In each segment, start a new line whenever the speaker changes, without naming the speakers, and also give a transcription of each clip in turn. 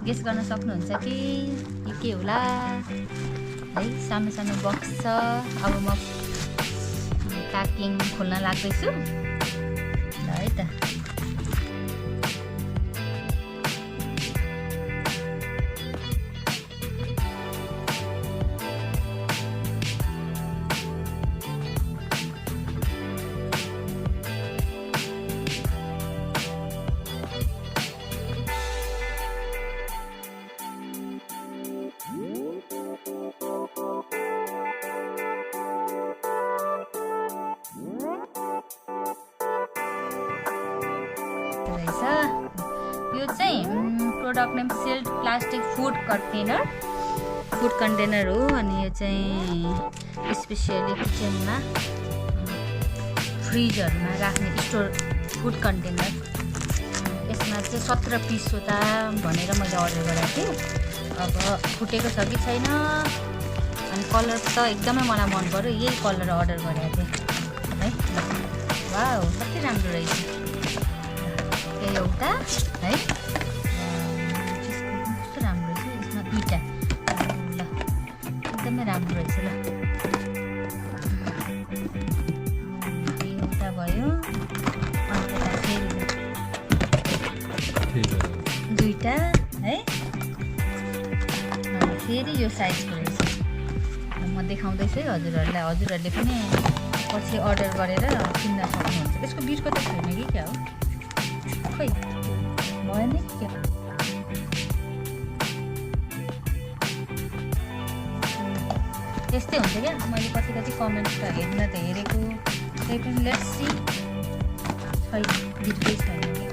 Guess गर्न सक्नुहुन्छ कि यो के होला है। सानो सानो बक्स छ। अब म प्याकिङ खोल्न लाग्दैछु है त। यो चाहिँ product name sealed plastic food container हो। अनि यो चाहिँ स्पेसियली किचनमा फ्रिजहरूमा राख्ने स्टोर फुड कन्टेनर। यसमा चाहिँ 17 पिस होता भनेर मैले अर्डर गरेको थिएँ। अब फुटेको छ कि छैन। अनि कलर त एकदमै मलाई मन पर्यो, यही कलर अर्डर गरेको थिएँ है। वाउ कति राम्रो रहेछ एउटा है। कस्तो राम्रो रहेछ, यसमा 2टा ल एकदमै राम्रो रहेछ ल। एउटा भयो, अनि फेरि 2टा है। अनि फेरि यो साइजको रहेछ। म देखाउँदैछु है हजुरहरूलाई, हजुरहरूले पनि पछि अर्डर गरेर किन्न सक्नुहुन्छ। यसको बिर्को त छैन कि क्या हो, खै भयो नि क्या। त्यस्तै हुन्छ क्या। मैले कति कमेन्ट त हेर्न त हेरेको, त्यही पनि लेट्स सी खै बिर्कै छैन कि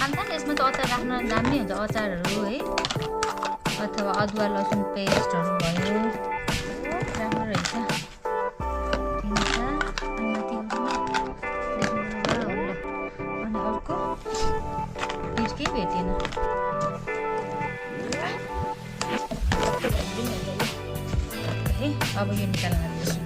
अन्त यसमा त अचार राख्न दामी हुन्छ, अचारहरू है, अथवा अदुवा लसुन पेस्टहरू भयो। राम्रो रहेछ। बिर्कै भेटेन। अब यो निकाल्न लाग्दैछु।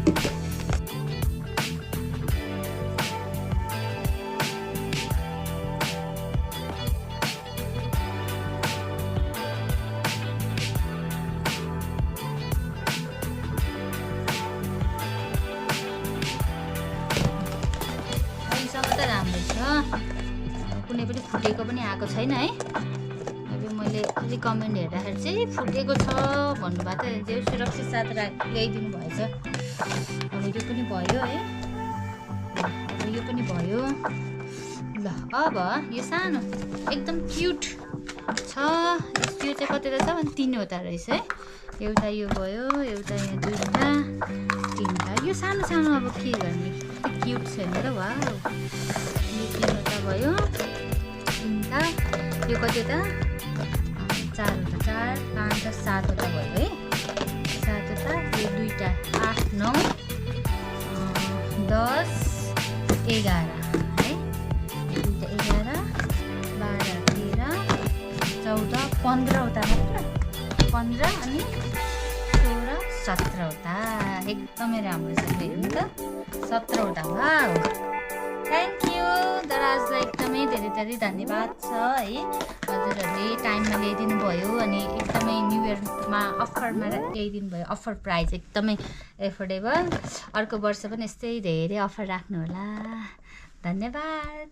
अहिलेसम्म त राम्रो छ, कुनै पनि फुटेको पनि आएको छैन है। अब मैले अलि कमेन्ट हेर्दाखेरि चाहिँ फुटेको छ भन्नुभएको थियो, त्यो सुरक्षित साथ ल्याइदिनु भएछ। अब यो पनि भयो है, अब यो पनि भयो ल। अब यो सानो एकदम क्युट छ, यो चाहिँ कतिवटा छ भने 3वटा रहेछ है। एउटा यो भयो, एउटा यहाँ 2टा 3टा। यो सानो सानो अब के गर्ने, कति क्युट छ नि त। वाउ यो 3वटा भयो, 3टा। यो कतिवटा 4वटा, 4 5 7वटा भयो है। 7वटा, यो 2टा 8 9 10 11 है। यो 2टा 11 12 13 14 15वटा मात्र, 15 अनि 16 17वटा। एकदमै राम्रो छ हेर्नु त, 17वटा। वाउ थ्याङ्क यू दराजलाई एकदमै धेरै धन्यवाद छ है। हजुरहरूले टाइममा ल्याइदिनु भयो अनि एकदमै न्यु इयरमा अफरमा ल्याइदिनु भयो। अफर प्राइस एकदमै एफोर्डेबल। अर्को वर्ष पनि यस्तै धेरै अफर राख्नु होला। धन्यवाद।